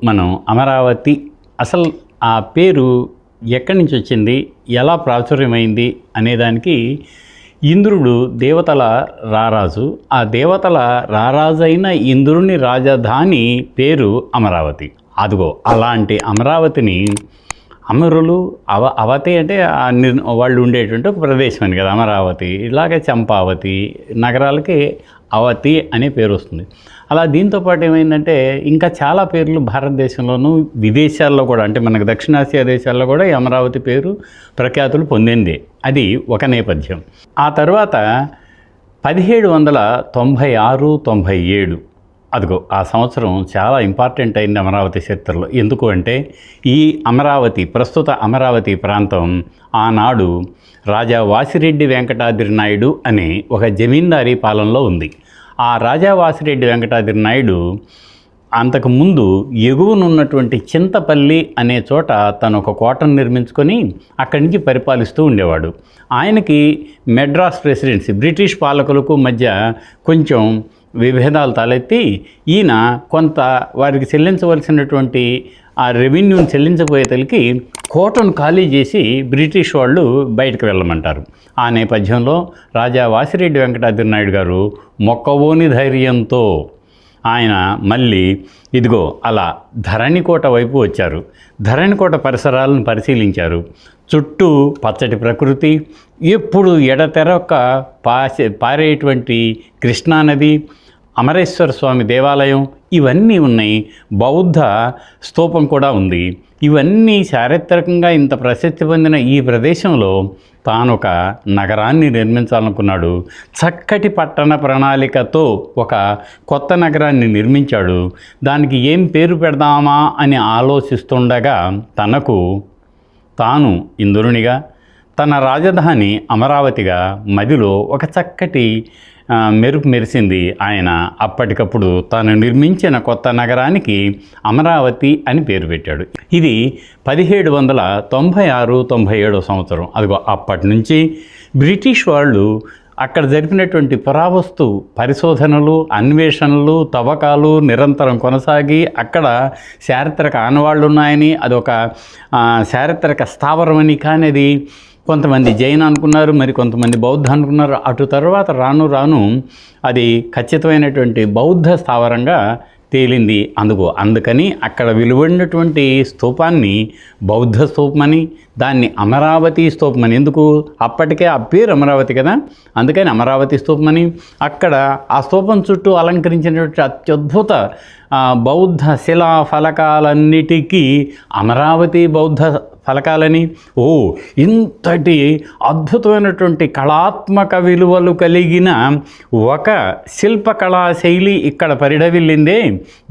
మనం అమరావతి అసలు ఆ పేరు ఎక్కడి నుంచి వచ్చింది, ఎలా ప్రాచుర్యమైంది అనేదానికి ఇంద్రుడు దేవతల రారాజు. ఆ దేవతల రారాజు అయిన ఇంద్రుని రాజధాని పేరు అమరావతి. అదిగో అలాంటి అమరావతిని అమరులు అవతి అంటే వాళ్ళు ఉండేటువంటి ఒక ప్రదేశం అని కదా అమరావతి. ఇలాగే చంపావతి నగరాలకి అవతి అనే పేరు వస్తుంది. అలా దీంతోపాటు ఏమైందంటే ఇంకా చాలా పేర్లు భారతదేశంలోనూ విదేశాల్లో కూడా, అంటే మనకు దక్షిణాసియా దేశాల్లో కూడా ఈ అమరావతి పేరు ప్రఖ్యాతులు పొందింది. అది ఒక నేపథ్యం. ఆ తర్వాత 1796-97 అదిగో ఆ సంవత్సరం చాలా ఇంపార్టెంట్ అయింది అమరావతి చరిత్రలో. ఎందుకు అంటే ఈ అమరావతి, ప్రస్తుత అమరావతి ప్రాంతం ఆనాడు రాజా వాసిరెడ్డి వెంకటాద్రి నాయుడు అనే ఒక జమీందారీ పాలనలో ఉంది. ఆ రాజా వాసిరెడ్డి వెంకటాద్రి నాయుడు అంతకుముందు ఎగువనున్నటువంటి చింతపల్లి అనే చోట తను ఒక కోటను నిర్మించుకొని అక్కడి నుంచి పరిపాలిస్తూ ఉండేవాడు. ఆయనకి మెడ్రాస్ ప్రెసిడెన్సీ, బ్రిటిష్ పాలకులకు మధ్య కొంచెం విభేదాలు తలెత్తి ఈయన కొంత వారికి చెల్లించవలసినటువంటి ఆ రెవెన్యూని చెల్లించబోయేతలకి కోటను ఖాళీ చేసి బ్రిటిష్ వాళ్ళు బయటకు వెళ్ళమంటారు. ఆ నేపథ్యంలో రాజా వాసిరెడ్డి వెంకటాద్రి నాయుడు గారు మొక్కవోని ధైర్యంతో ఆయన మళ్ళీ ఇదిగో అలా ధరణికోట వైపు వచ్చారు. ధరణికోట పరిసరాలను పరిశీలించారు. చుట్టూ పచ్చటి ప్రకృతి, ఎప్పుడు ఎడతెరక పారేటువంటి కృష్ణానది, అమరేశ్వర స్వామి దేవాలయం ఇవన్నీ ఉన్నాయి. బౌద్ధ స్తూపం కూడా ఉంది. ఇవన్నీ చారిత్రకంగా ఇంత ప్రసిద్ధి పొందిన ఈ ప్రదేశంలో తాను ఒక నగరాన్ని నిర్మించాలనుకున్నాడు. చక్కటి పట్టణ ప్రణాళికతో ఒక కొత్త నగరాన్ని నిర్మించాడు. దానికి ఏం పేరు పెడదామా అని ఆలోచిస్తుండగా తాను ఇంద్రునిగా, తన రాజధాని అమరావతిగా మదిలో ఒక చక్కటి మెరుపు మెరిసింది. ఆయన అప్పటికప్పుడు తాను నిర్మించిన కొత్త నగరానికి అమరావతి అని పేరు పెట్టాడు. ఇది 1796-97 సంవత్సరం. అదిగో అప్పటి నుంచి బ్రిటిష్ వాళ్ళు అక్కడ జరిపినటువంటి పురావస్తు పరిశోధనలు, అన్వేషణలు, తవ్వకాలు నిరంతరం కొనసాగి అక్కడ చారిత్రక ఆనవాళ్ళు ఉన్నాయని, అదొక చారిత్రక స్థావరమని, కానీ అది కొంతమంది జైన్ అనుకున్నారు, మరి కొంతమంది బౌద్ధ అనుకున్నారు. అటు తర్వాత రాను అది ఖచ్చితమైనటువంటి బౌద్ధ స్థావరంగా తేలింది. అందుకని అక్కడ వెలువడినటువంటి స్తూపాన్ని బౌద్ధ స్తూపమని, దాన్ని అమరావతి స్తూపమని, ఎందుకు అప్పటికే ఆ పేరు అమరావతి కదా, అందుకని అమరావతి స్తూపమని, అక్కడ ఆ స్తూపం చుట్టూ అలంకరించినటువంటి అత్యద్భుత బౌద్ధ శిలా ఫలకాలన్నిటికీ అమరావతి బౌద్ధ ఫలకాలని, ఇంతటి అద్భుతమైనటువంటి కళాత్మక విలువలు కలిగిన ఒక శిల్పకళా శైలి ఇక్కడ పరిఢవిల్లిందే,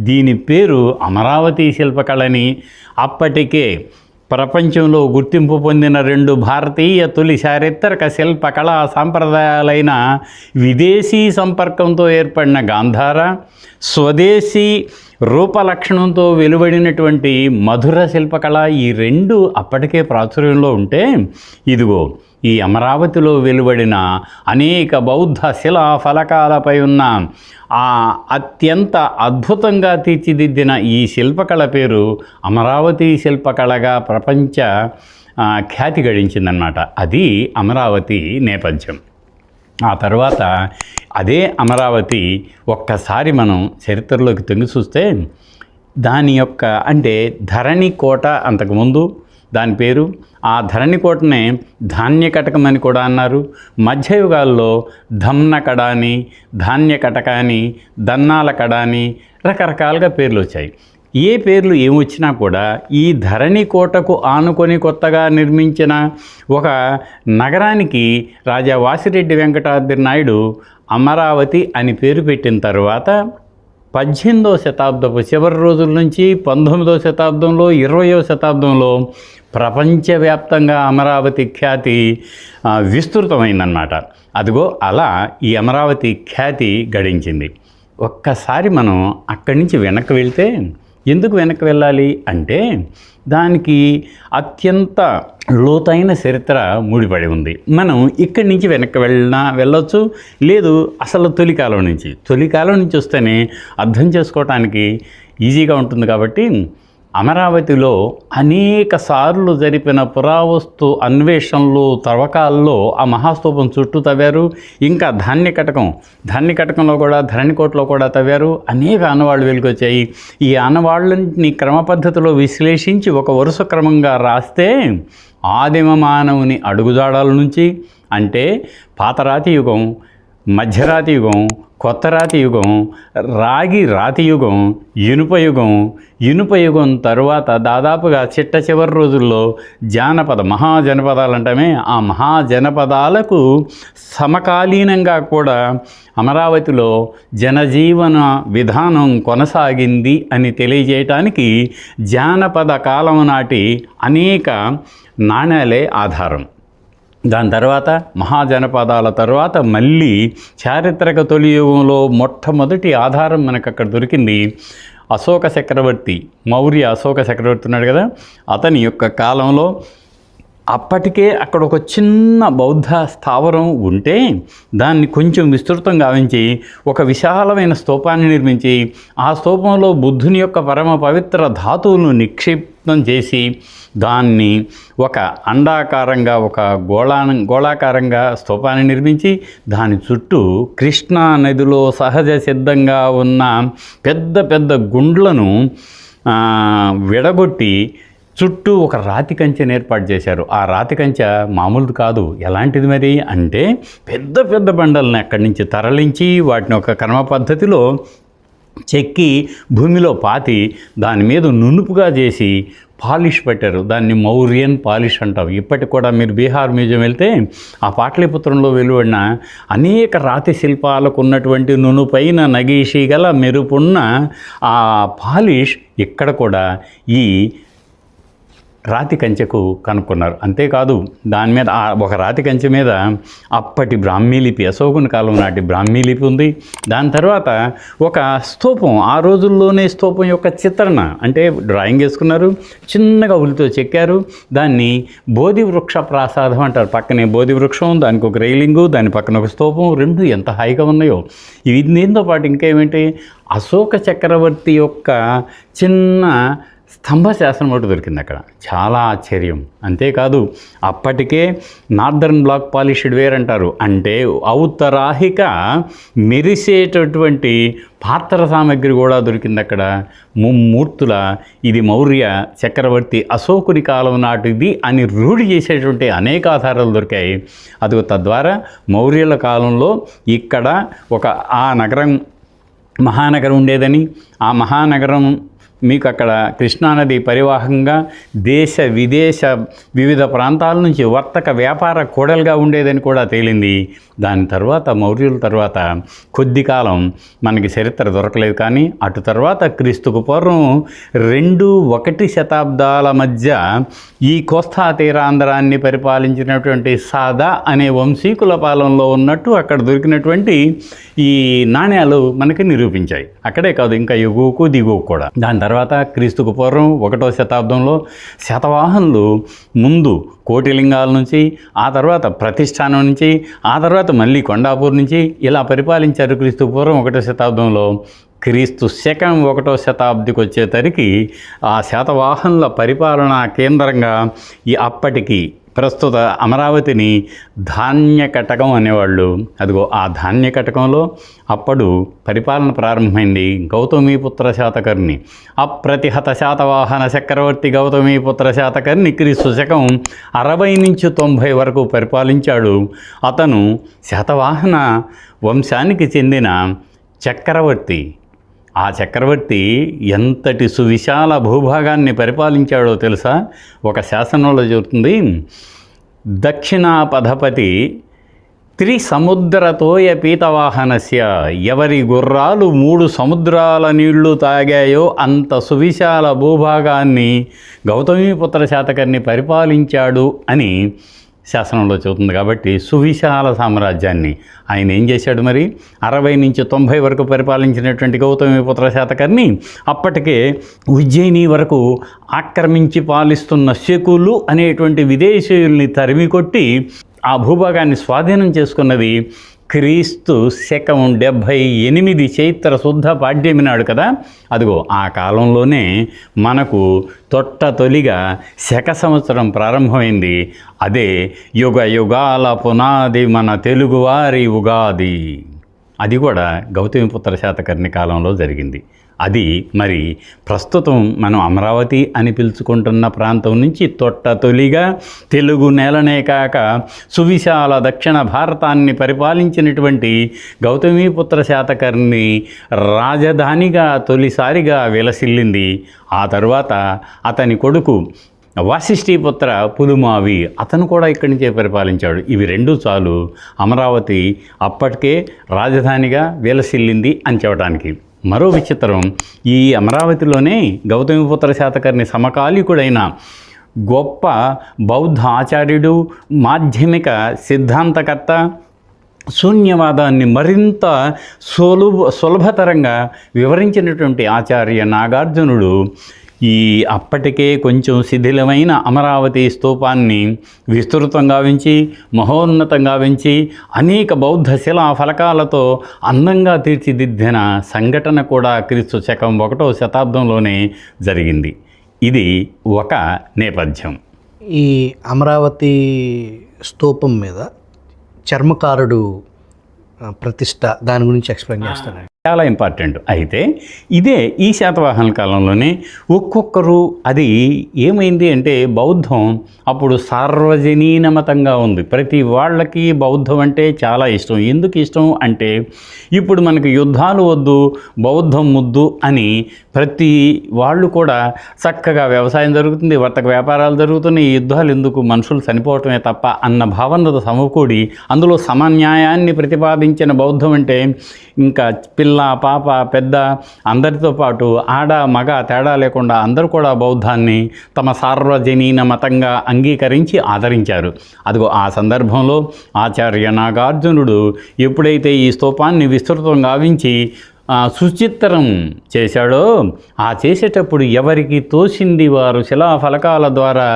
దీని పేరు అమరావతి శిల్పకళని. అప్పటికే ప్రపంచంలో గుర్తింపు పొందిన 2 భారతీయ తొలి చారిత్రక శిల్పకళా సాంప్రదాయాలైన విదేశీ సంపర్కంతో ఏర్పడిన గాంధార, స్వదేశీ రూపలక్షణంతో వెలువడినటువంటి మధుర శిల్పకళ, ఈ 2 అప్పటికే ప్రాచుర్యంలో ఉంటే, ఇదిగో ఈ అమరావతిలో వెలువడిన అనేక బౌద్ధ శిలా ఫలకాలపై ఉన్న ఆ అత్యంత అద్భుతంగా తీర్చిదిద్దిన ఈ శిల్పకళ పేరు అమరావతి శిల్పకళగా ప్రపంచ ఖ్యాతి గడించిందనమాట. అది అమరావతి నేపథ్యం. ఆ తర్వాత అదే అమరావతి ఒక్కసారి మనం చరిత్రలోకి తొంగి చూస్తే దాని యొక్క, అంటే ధరణికోట అంతకుముందు దాని పేరు, ఆ ధరణికోటనే ధాన్యకటకం అని కూడా అన్నారు. మధ్యయుగాల్లో ధమ్నకడ అని, ధాన్యకటక అని, దన్నాల కడ అని రకరకాలుగా పేర్లు వచ్చాయి. ఏ పేర్లు ఏమొచ్చినా కూడా ఈ ధరణికోటకు ఆనుకొని కొత్తగా నిర్మించిన ఒక నగరానికి రాజా వాసిరెడ్డి వెంకటాద్రి నాయుడు అమరావతి అని పేరు పెట్టిన తర్వాత 18వ శతాబ్దపు చివరి రోజుల నుంచి 19వ శతాబ్దంలో 20వ శతాబ్దంలో ప్రపంచవ్యాప్తంగా అమరావతి ఖ్యాతి విస్తృతమైందన్నమాట. అదిగో అలా ఈ అమరావతి ఖ్యాతి గడించింది. ఒక్కసారి మనం అక్కడి నుంచి వెనక్కి వెళ్తే, ఎందుకు వెనక్కి వెళ్ళాలి అంటే దానికి అత్యంత లోతైన చరిత్ర ముడిపడి ఉంది. మనం ఇక్కడి నుంచి వెనక్కి వెళ్ళొచ్చు, లేదు అసలు తొలికాలం నుంచి వస్తేనే అర్థం చేసుకోవటానికి ఈజీగా ఉంటుంది. కాబట్టి అమరావతిలో అనేక సార్లు జరిపిన పురావస్తు అన్వేషణలు తవ్వకాల్లో ఆ మహాస్తూపం చుట్టూ తవ్వారు. ఇంకా ధాన్యకటకంలో కూడా ధరణికోటలో కూడా తవ్వారు. అనేక ఆనవాళ్ళు వెలుగొచ్చాయి. ఈ ఆనవాళ్ళని క్రమ పద్ధతిలో విశ్లేషించి ఒక వరుస క్రమంగా రాస్తే ఆదిమ మానవుని అడుగుజాడల నుంచి, అంటే పాతరాతి యుగం, మధ్యరాతి యుగం, కొత్త రాతి యుగం, రాతి యుగం, ఇనుప యుగం తరువాత దాదాపుగా చివరి రోజుల్లో మహాజనపదాలు అంటామే, ఆ మహాజనపదాలకు సమకాలీనంగా కూడా అమరావతిలో జనజీవన విధానం కొనసాగింది అని తెలియజేయటానికి జానపద కాలం నాటి అనేక నాణేలే ఆధారం. దాని తర్వాత మహాజనపదాల తర్వాత మళ్ళీ చారిత్రక తొలి యుగంలో మొట్టమొదటి ఆధారం మనకు అక్కడ దొరికింది. అశోక చక్రవర్తి, మౌర్య అశోక చక్రవర్తి ఉన్నాడు కదా, అతని యొక్క కాలంలో అప్పటికే అక్కడ ఒక చిన్న బౌద్ధ స్థావరం ఉంటే దాన్ని కొంచెం విస్తృతం గావించి ఒక విశాలమైన స్తూపాన్ని నిర్మించి ఆ స్తూపంలో బుద్ధుని యొక్క పరమ పవిత్ర ధాతువులను నిక్షిప్తం చేసి దాన్ని ఒక అండాకారంగా ఒక గోళాకారంగా స్తూపాన్ని నిర్మించి దాని చుట్టూ కృష్ణా నదిలో సహజ సిద్ధంగా ఉన్న పెద్ద పెద్ద గుండ్లను విడగొట్టి చుట్టూ ఒక రాతి కంచెను ఏర్పాటు చేశారు. ఆ రాతి కంచె మామూలుది కాదు. ఎలాంటిది మరి అంటే పెద్ద పెద్ద బండలను అక్కడి నుంచి తరలించి వాటిని ఒక కర్మ పద్ధతిలో చెక్కి భూమిలో పాతి దాని మీద నునుపుగా చేసి పాలిష్ పెట్టారు. దాన్ని మౌర్యన్ పాలిష్ అంటాం. ఇప్పటికి కూడా మీరు బీహార్ మ్యూజియం వెళ్తే ఆ పాటలీపుత్రంలో వెలువడిన అనేక రాతి శిల్పాలకు ఉన్నటువంటి నునుపైన నగీషి గల మెరుపున్న ఆ పాలిష్ ఇక్కడ కూడా ఈ రాతి కంచెకు కనుక్కున్నారు. అంతేకాదు దాని మీద ఒక రాతి కంచె మీద అప్పటి బ్రాహ్మీలిపి, అశోకుని కాలం నాటి బ్రాహ్మీలిపి ఉంది. దాని తర్వాత ఒక స్తూపం, ఆ రోజుల్లోనే స్తూపం యొక్క చిత్రణ అంటే డ్రాయింగ్ వేసుకున్నారు, చిన్నగా ఉలితో చెక్కారు. దాన్ని బోధి వృక్ష ప్రాసాదం అంటారు. పక్కనే బోధి వృక్షం, దానికి ఒక రైలింగు, దాని పక్కన ఒక స్తూపం, రెండు ఎంత హాయిగా ఉన్నాయో. దీంతో పాటు ఇంకేమిటి, అశోక చక్రవర్తి యొక్క చిన్న స్తంభ శాసనం ఒకటి దొరికింది అక్కడ. చాలా ఆశ్చర్యం. అంతేకాదు అప్పటికే నార్దర్న్ బ్లాక్ పాలిష్డ్ వేర్ అంటారు, అంటే ఔత్తరాహిక మెరిసేటటువంటి పాత్ర సామగ్రి కూడా దొరికింది అక్కడ. ముమ్మూర్తుల ఇది మౌర్య చక్రవర్తి అశోకుని కాలం నాటిది అని రూఢి చేసేటువంటి అనేక ఆధారాలు దొరికాయి. అది తద్వారా మౌర్యుల కాలంలో ఇక్కడ ఒక ఆ నగరం మహానగరం ఉండేదని, ఆ మహానగరం మీకు అక్కడ కృష్ణానది పరివాహంగా దేశ విదేశ వివిధ ప్రాంతాల నుంచి వర్తక వ్యాపార కూడలుగా ఉండేదని కూడా తేలింది. దాని తర్వాత మౌర్యుల తర్వాత కొద్ది కాలం మనకి చరిత్ర దొరకలేదు. కానీ అటు తర్వాత క్రీస్తుకు పూర్వం 2-1 శతాబ్దాల మధ్య ఈ కోస్తా తీరాంధ్రాన్ని పరిపాలించినటువంటి సాదా అనే వంశీకుల పాలనలో ఉన్నట్టు అక్కడ దొరికినటువంటి ఈ నాణ్యాలు మనకి నిరూపించాయి. అక్కడే కాదు, ఇంకా ఎగువకు దిగువకు కూడా. దాని తర్వాత క్రీస్తుకు పూర్వం 1వ శతాబ్దంలో శాతవాహనులు ముందు కోటిలింగాల నుంచి, ఆ తర్వాత ప్రతిష్టానం నుంచి, ఆ తర్వాత మళ్ళీ కొండాపూర్ నుంచి ఇలా పరిపాలించారు. క్రీస్తుకు పూర్వం 1వ శతాబ్దంలో. క్రీస్తు శకం 1వ శతాబ్దికి వచ్చేసరికి ఆ శాతవాహనుల పరిపాలనా కేంద్రంగా ఈ అప్పటికి ప్రస్తుత అమరావతిని ధాన్యకటకం అనేవాళ్ళు. అదిగో ఆ ధాన్యకటకంలో అప్పుడు పరిపాలన ప్రారంభమైంది. గౌతమీపుత్ర శాతకర్ణి, అప్రతిహత శాతవాహన చక్రవర్తి గౌతమీపుత్ర శాతకర్ణి క్రీస్తు శకం 60 నుంచి 90 వరకు పరిపాలించాడు. అతను శాతవాహన వంశానికి చెందిన చక్రవర్తి. ఆ చక్రవర్తి ఎంతటి సువిశాల భూభాగాన్ని పరిపాలించాడో తెలుసా? ఒక శాసనంలో చెబుతుంది, దక్షిణాపధపతి త్రిసముద్రతోయ పీతవాహనస్య, ఎవరి గుర్రాలు 3 సముద్రాల నీళ్లు తాగాయో అంత సువిశాల భూభాగాన్ని గౌతమీపుత్ర శాతకర్ణి పరిపాలించాడు అని శాసనంలో చెబుతుంది. కాబట్టి సువిశాల సామ్రాజ్యాన్ని ఆయన ఏం చేశాడు మరి? 60 నుంచి 90 వరకు పరిపాలించినటువంటి గౌతమీపుత్ర శాతకర్ణి అప్పటికే ఉజ్జయిని వరకు ఆక్రమించి పాలిస్తున్న శకులు అనేటువంటి విదేశీయుల్ని తరిమి కొట్టి ఆ భూభాగాన్ని స్వాధీనం చేసుకున్నది క్రీస్తు శకం 78 చైత్ర శుద్ధ పాడ్యమి నాడు కదా. అదిగో ఆ కాలంలోనే మనకు తొలిగా శక సంవత్సరం ప్రారంభమైంది. అదే యుగ యుగాల పునాది మన తెలుగువారి ఉగాది. అది కూడా గౌతమిపుత్ర శాతకర్ణి కాలంలో జరిగింది. అది మరి ప్రస్తుతం మనం అమరావతి అని పిలుచుకుంటున్న ప్రాంతం నుంచి తొలిగా తెలుగు నేలనే కాక సువిశాల దక్షిణ భారతాన్ని పరిపాలించినటువంటి గౌతమిపుత్ర శాతకర్ణి రాజధానిగా తొలిసారిగా విలసిల్లింది. ఆ తర్వాత అతని కొడుకు వాసిష్ఠీపుత్ర పులుమావి, అతను కూడా ఇక్కడి నుంచే పరిపాలించాడు. ఇవి రెండు చాలు అమరావతి అప్పటికే రాజధానిగా విలసిల్లింది అని చెప్పడానికి. మరో విచిత్రం, ఈ అమరావతిలోనే గౌతమిపుత్ర శాతకర్ణి సమకాలీకుడైన గొప్ప బౌద్ధ ఆచార్యుడు, మాధ్యమిక సిద్ధాంతకర్త, శూన్యవాదాన్ని మరింత సులభతరంగా వివరించినటువంటి ఆచార్య నాగార్జునుడు ఈ అప్పటికే కొంచెం శిథిలమైన అమరావతి స్తూపాన్ని విస్తృతంగా ఉంచి, మహోన్నతంగా ఉంచి, అనేక బౌద్ధ శిలా ఫలకాలతో అందంగా తీర్చిదిద్దిన సంఘటన కూడా క్రీస్తు శకం 1వ శతాబ్దంలోనే జరిగింది. ఇది ఒక నేపథ్యం. ఈ అమరావతి స్తూపం మీద చర్మకారుడు ప్రతిష్ట, దాని గురించి ఎక్స్ప్లెయిన్ చేస్తాను. చాలా ఇంపార్టెంట్. అయితే ఇదే ఈ శాతవాహన కాలంలోనే ఒక్కొక్కరు, అది ఏమైంది అంటే బౌద్ధం అప్పుడు సార్వజనీన మతంగా ఉంది. ప్రతి వాళ్ళకి బౌద్ధం అంటే చాలా ఇష్టం. ఎందుకు ఇష్టం అంటే ఇప్పుడు మనకి యుద్ధాలు వద్దు, బౌద్ధం ముద్దు అని ప్రతి వాళ్ళు కూడా చక్కగా వ్యవసాయం జరుగుతుంది, వర్తక వ్యాపారాలు జరుగుతున్నాయి, యుద్ధాలు ఎందుకు, మనుషులు చనిపోవటమే తప్ప అన్న భావనతో సమకూడి అందులో సమన్యాయాన్ని ప్రతిపాదించిన బౌద్ధం అంటే ఇంకా పిల్ల పాప పెద్ద అందరితో పాటు ఆడ మగ తేడా లేకుండా అందరూ కూడా బౌద్ధాన్ని తమ సార్వజనీన మతంగా అంగీకరించి ఆదరించారు. అదిగో ఆ సందర్భంలో ఆచార్య నాగార్జునుడు ఎప్పుడైతే ఈ స్తూపాన్ని విస్తృతం గావించి సుచిత్రం చేశాడో, ఆ చేసేటప్పుడు ఎవరికి తోసింది వారు శిలాఫలకాల ద్వారా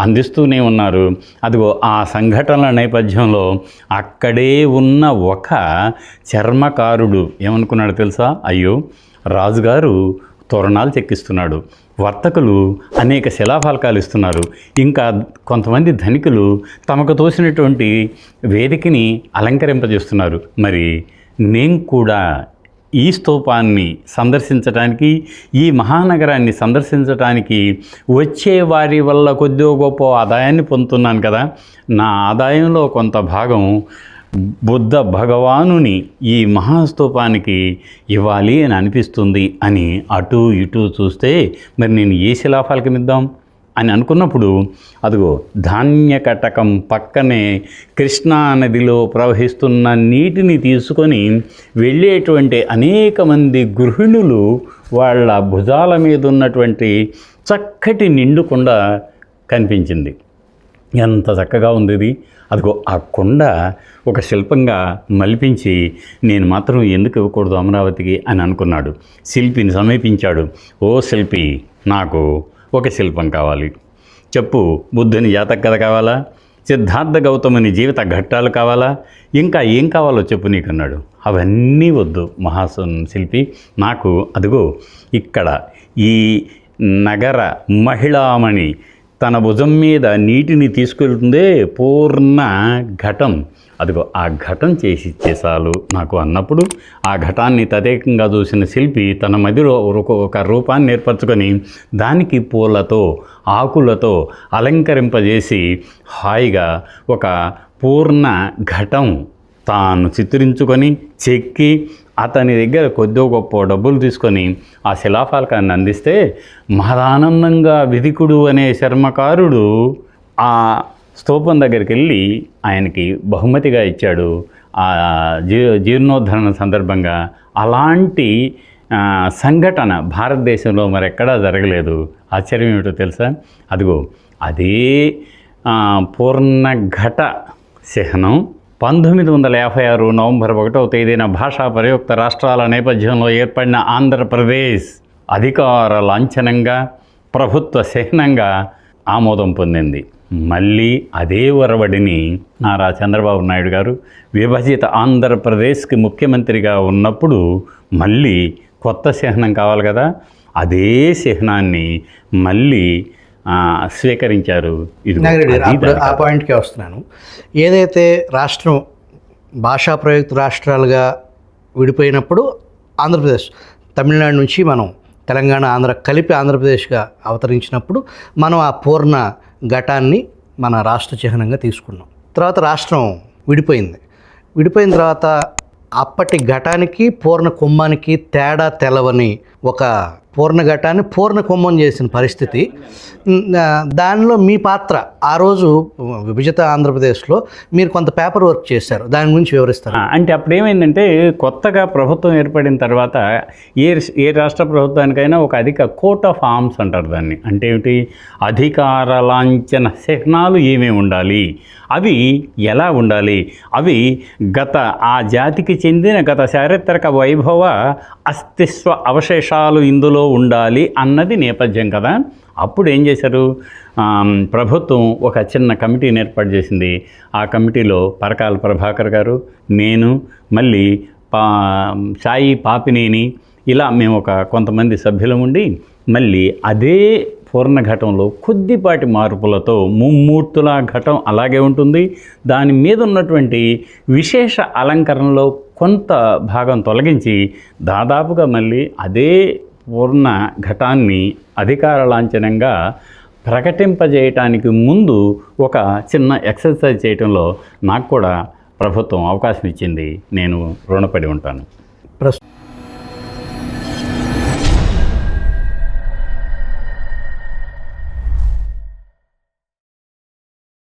అందిస్తూనే ఉన్నారు. అదిగో ఆ సంఘటనల నేపథ్యంలో అక్కడే ఉన్న ఒక చర్మకారుడు ఏమనుకున్నాడు తెలుసా? అయ్యో, రాజుగారు తోరణాలు చెక్కిస్తున్నాడు, వర్తకులు అనేక శిలాఫలకాలు ఇస్తున్నారు, ఇంకా కొంతమంది ధనికులు తమకు తోసినటువంటి వేదికని అలంకరింపజేస్తున్నారు. మరి నేను కూడా ఈ స్తూపాన్ని సందర్శించడానికి, ఈ మహానగరాన్ని సందర్శించడానికి వచ్చే వారి వల్ల కొద్దిగా గొప్ప ఆదాయాన్ని పొందుతున్నాను కదా, నా ఆదాయంలో కొంత భాగం బుద్ధ భగవానుని ఈ మహాస్తూపానికి ఇవ్వాలి అని అనిపిస్తుంది అని అటు ఇటు చూస్తే మరి నేను ఏ శిలాఫలకం ఇద్దాం అని అనుకున్నప్పుడు అదిగో ధాన్యకటకం పక్కనే కృష్ణా నదిలో ప్రవహిస్తున్న నీటిని తీసుకొని వెళ్ళేటువంటి అనేక మంది గృహిణులు వాళ్ళ భుజాల మీద ఉన్నటువంటి చక్కటి నిండు కుండ కనిపించింది. ఎంత చక్కగా ఉంది ఇది. అదిగో ఆ కొండ ఒక శిల్పంగా మలిపించి నేను మాత్రం ఎందుకు ఇవ్వకూడదు అమరావతికి అని అనుకున్నాడు. శిల్పిని సమీపించాడు. ఓ శిల్పి, నాకు ఒక శిల్పం కావాలి. చెప్పు, బుద్ధుని జాతక కథ కావాలా, సిద్ధార్థ గౌతముని జీవిత ఘట్టాలు కావాలా, ఇంకా ఏం కావాలో చెప్పు నీకన్నాడు. అవన్నీ వద్దు శిల్పి, నాకు అదిగో ఇక్కడ ఈ నగర మహిళామణి తన భుజం మీద నీటిని తీసుకెళ్తుందే పూర్ణ ఘటం, అదిగో ఆ ఘటం చేసి ఇచ్చేసాలు నాకు అన్నప్పుడు ఆ ఘటాన్ని తదేకంగా చూసిన శిల్పి తన మదిలో ఒక రూపాన్ని ఏర్పరచుకొని దానికి పూలతో ఆకులతో అలంకరింపజేసి హాయిగా ఒక పూర్ణ ఘటం తాను చిత్రించుకొని చెక్కి అతని దగ్గర కొద్దో గొప్ప డబ్బులు తీసుకొని ఆ శిలాఫలకాన్ని అందిస్తే మహదానందంగా విధికుడు అనే చర్మకారుడు ఆ స్తూపం దగ్గరికి వెళ్ళి ఆయనకి బహుమతిగా ఇచ్చాడు ఆ జీర్ణోద్ధరణ సందర్భంగా. అలాంటి సంఘటన భారతదేశంలో మరెక్కడా జరగలేదు. ఆశ్చర్యం ఏమిటో తెలుసా? అదిగో అదే పూర్ణఘట చిహ్నం 1956 నవంబర్ 1వ తేదీన భాషా ప్రయుక్త రాష్ట్రాల నేపథ్యంలో ఏర్పడిన ఆంధ్రప్రదేశ్ అధికార లాంఛనంగా ప్రభుత్వ చిహ్నంగా ఆమోదం పొందింది. మళ్ళీ అదే ఒరవడిని నారా చంద్రబాబు నాయుడు గారు విభజిత ఆంధ్రప్రదేశ్కి ముఖ్యమంత్రిగా ఉన్నప్పుడు మళ్ళీ కొత్త చిహ్నం కావాలి కదా, అదే చిహ్నాన్ని మళ్ళీ స్వీకరించారు. ఇది ఆ పాయింట్కే వస్తున్నాను. ఏదైతే రాష్ట్రం భాషా ప్రయుక్త రాష్ట్రాలుగా విడిపోయినప్పుడు ఆంధ్రప్రదేశ్, తమిళనాడు నుంచి మనం తెలంగాణ ఆంధ్ర కలిపి ఆంధ్రప్రదేశ్గా అవతరించినప్పుడు మనం ఆ పూర్ణ ఘటాన్ని మన రాష్ట్ర చిహ్నంగా తీసుకున్నాం. తర్వాత రాష్ట్రం విడిపోయిన తర్వాత అప్పటి ఘటానికి పూర్ణ కుంభానికి తేడా తెలవని ఒక పూర్ణ ఘటాన్ని పూర్ణ కుంభం చేసిన పరిస్థితి. దానిలో మీ పాత్ర ఆ రోజు విభజిత ఆంధ్రప్రదేశ్లో మీరు కొంత పేపర్ వర్క్ చేశారు, దాని గురించి వివరిస్తారు. అంటే అప్పుడు ఏమైందంటే కొత్తగా ప్రభుత్వం ఏర్పడిన తర్వాత ఏ రాష్ట్ర ప్రభుత్వానికైనా ఒక అధిక కోట్ ఆఫ్ ఆర్మ్స్ అంటారు దాన్ని. అంటే ఏమిటి, అధికార లాంఛన చిహ్నాలు ఏమేమి ఉండాలి, అవి ఎలా ఉండాలి, అవి ఆ జాతికి చెందిన గత చారిత్రక వైభవ అస్తిత్వ అవశేషాలు ఇందులో ఉండాలి అన్నది నేపథ్యం కదా. అప్పుడు ఏం చేశారు, ప్రభుత్వం ఒక చిన్న కమిటీని ఏర్పాటు చేసింది. ఆ కమిటీలో పరకాల ప్రభాకర్ గారు, నేను, మళ్ళీ సాయి పాపినేని, ఇలా మేము కొంతమంది సభ్యులం ఉండి మళ్ళీ అదే పూర్ణ ఘటంలో కొద్దిపాటి మార్పులతో ముమ్మూర్తుల ఘటం అలాగే ఉంటుంది. దాని మీద ఉన్నటువంటి విశేష అలంకరణలో కొంత భాగం తొలగించి దాదాపుగా మళ్ళీ అదే పూర్ణ ఘటాన్ని అధికార లాంఛనంగా ప్రకటింపజేయటానికి ముందు ఒక చిన్న ఎక్సర్సైజ్ చేయటంలో నాకు కూడా ప్రభుత్వం అవకాశం ఇచ్చింది. నేను రుణపడి ఉంటాను.